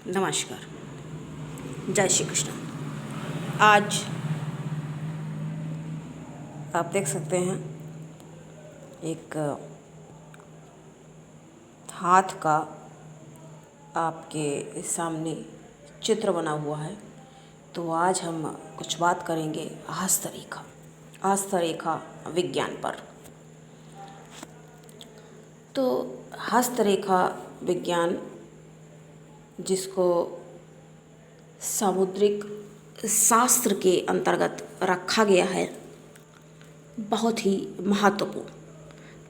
नमस्कार। जय श्री कृष्ण। आज आप देख सकते हैं एक हाथ का आपके सामने चित्र बना हुआ है। तो आज हम कुछ बात करेंगे हस्तरेखा विज्ञान पर। तो हस्तरेखा विज्ञान, जिसको सामुद्रिक शास्त्र के अंतर्गत रखा गया है, बहुत ही महत्वपूर्ण।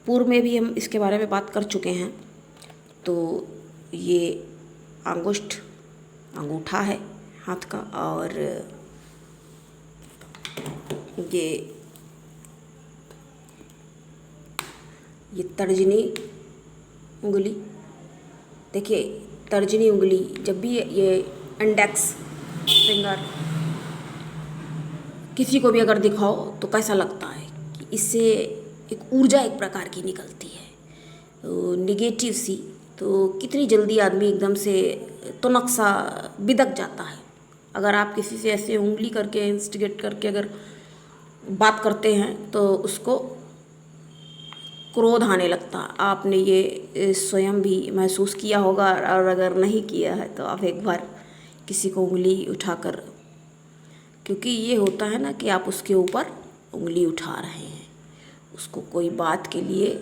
पूर्व में भी हम इसके बारे में बात कर चुके हैं। तो ये अंगूठा है हाथ का, और ये तर्जनी उंगली। देखिए, तर्जनी उंगली, जब भी ये इंडेक्स फिंगर किसी को भी अगर दिखाओ तो कैसा लगता है कि इससे एक ऊर्जा एक प्रकार की निकलती है, निगेटिव सी। तो कितनी जल्दी आदमी एकदम से तुनक सा बिदक जाता है। अगर आप किसी से ऐसे उंगली करके इंस्टिगेट करके अगर बात करते हैं तो उसको क्रोध आने लगता। आपने ये स्वयं भी महसूस किया होगा, और अगर नहीं किया है तो आप एक बार किसी को उंगली उठाकर, क्योंकि ये होता है ना कि आप उसके ऊपर उंगली उठा रहे हैं, उसको कोई बात के लिए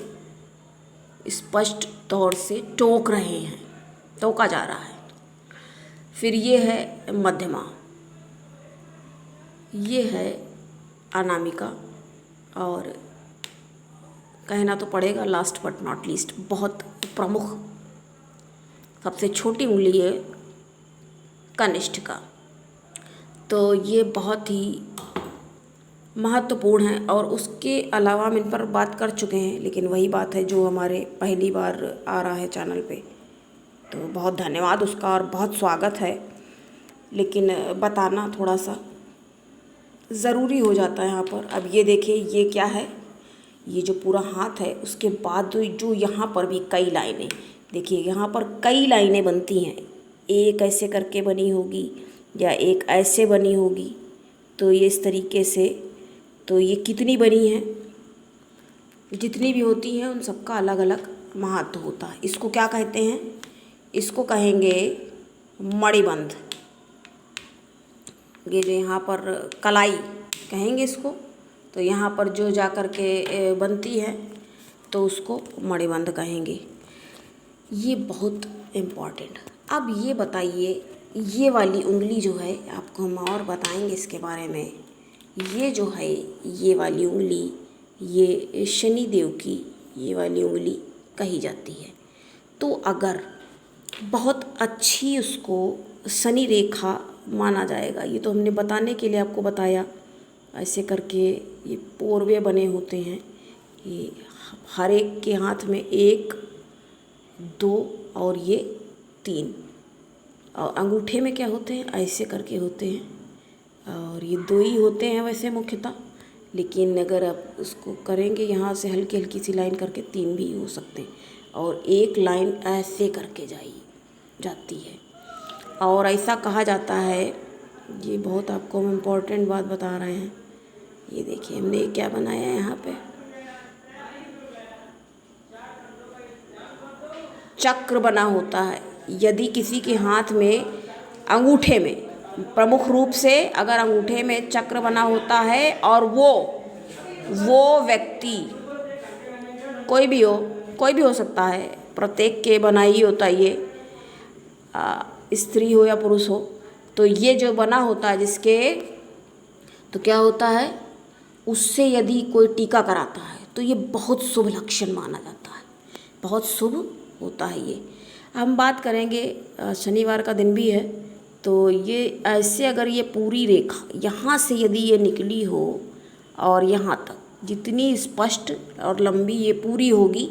स्पष्ट तौर से टोक रहे हैं, टोका जा रहा है। फिर ये है मध्यमा, ये है अनामिका, और कहना तो पड़ेगा लास्ट बट नॉट लीस्ट, बहुत प्रमुख सबसे छोटी उंगली है कनिष्ठिका। तो ये बहुत ही महत्वपूर्ण है, और उसके अलावा हम इन पर बात कर चुके हैं। लेकिन वही बात है जो हमारे पहली बार आ रहा है चैनल पे, तो बहुत धन्यवाद उसका और बहुत स्वागत है। लेकिन बताना थोड़ा सा ज़रूरी हो जाता है यहाँ पर। अब ये देखिए, ये क्या है, ये जो पूरा हाथ है, उसके बाद जो यहाँ पर भी कई लाइनें, देखिए यहाँ पर कई लाइनें बनती हैं। एक ऐसे करके बनी होगी या एक ऐसे बनी होगी। तो ये इस तरीके से, तो ये कितनी बनी हैं, जितनी भी होती हैं उन सबका अलग अलग महत्व होता है। इसको क्या कहते हैं? इसको कहेंगे मणिबंध। ये जो यहाँ पर कलाई कहेंगे इसको, तो यहाँ पर जो जा कर के बनती है तो उसको मणिबंध कहेंगे। ये बहुत इम्पॉर्टेंट। अब ये बताइए, ये वाली उंगली जो है, आपको हम और बताएंगे इसके बारे में। ये जो है, ये वाली उंगली, ये शनिदेव की ये वाली उंगली कही जाती है। तो अगर बहुत अच्छी उसको शनि रेखा माना जाएगा। ये तो हमने बताने के लिए आपको बताया। ऐसे करके ये पोरवे बने होते हैं। ये हर एक के हाथ में 1, 2 और ये 3, और अंगूठे में क्या होते हैं, ऐसे करके होते हैं। और ये 2 ही होते हैं वैसे मुख्यतः, लेकिन अगर आप उसको करेंगे यहाँ से हल्की हल्की सी लाइन करके 3 भी हो सकते हैं। और एक लाइन ऐसे करके जाती है। और ऐसा कहा जाता है, ये बहुत आपको हम इम्पोर्टेंट बात बता रहे हैं। ये देखिए, हमने क्या बनाया है यहाँ पे, चक्र बना होता है। यदि किसी के हाथ में अंगूठे में, प्रमुख रूप से अगर अंगूठे में चक्र बना होता है, और वो व्यक्ति कोई भी हो सकता है, प्रत्येक के बना ही होता है ये, स्त्री हो या पुरुष हो, तो ये जो बना होता है जिसके, तो क्या होता है, उससे यदि कोई टीका कराता है तो ये बहुत शुभ लक्षण माना जाता है, बहुत शुभ होता है ये। हम बात करेंगे, शनिवार का दिन भी है, तो ये ऐसे अगर ये पूरी रेखा यहाँ से यदि ये निकली हो और यहाँ तक जितनी स्पष्ट और लंबी ये पूरी होगी,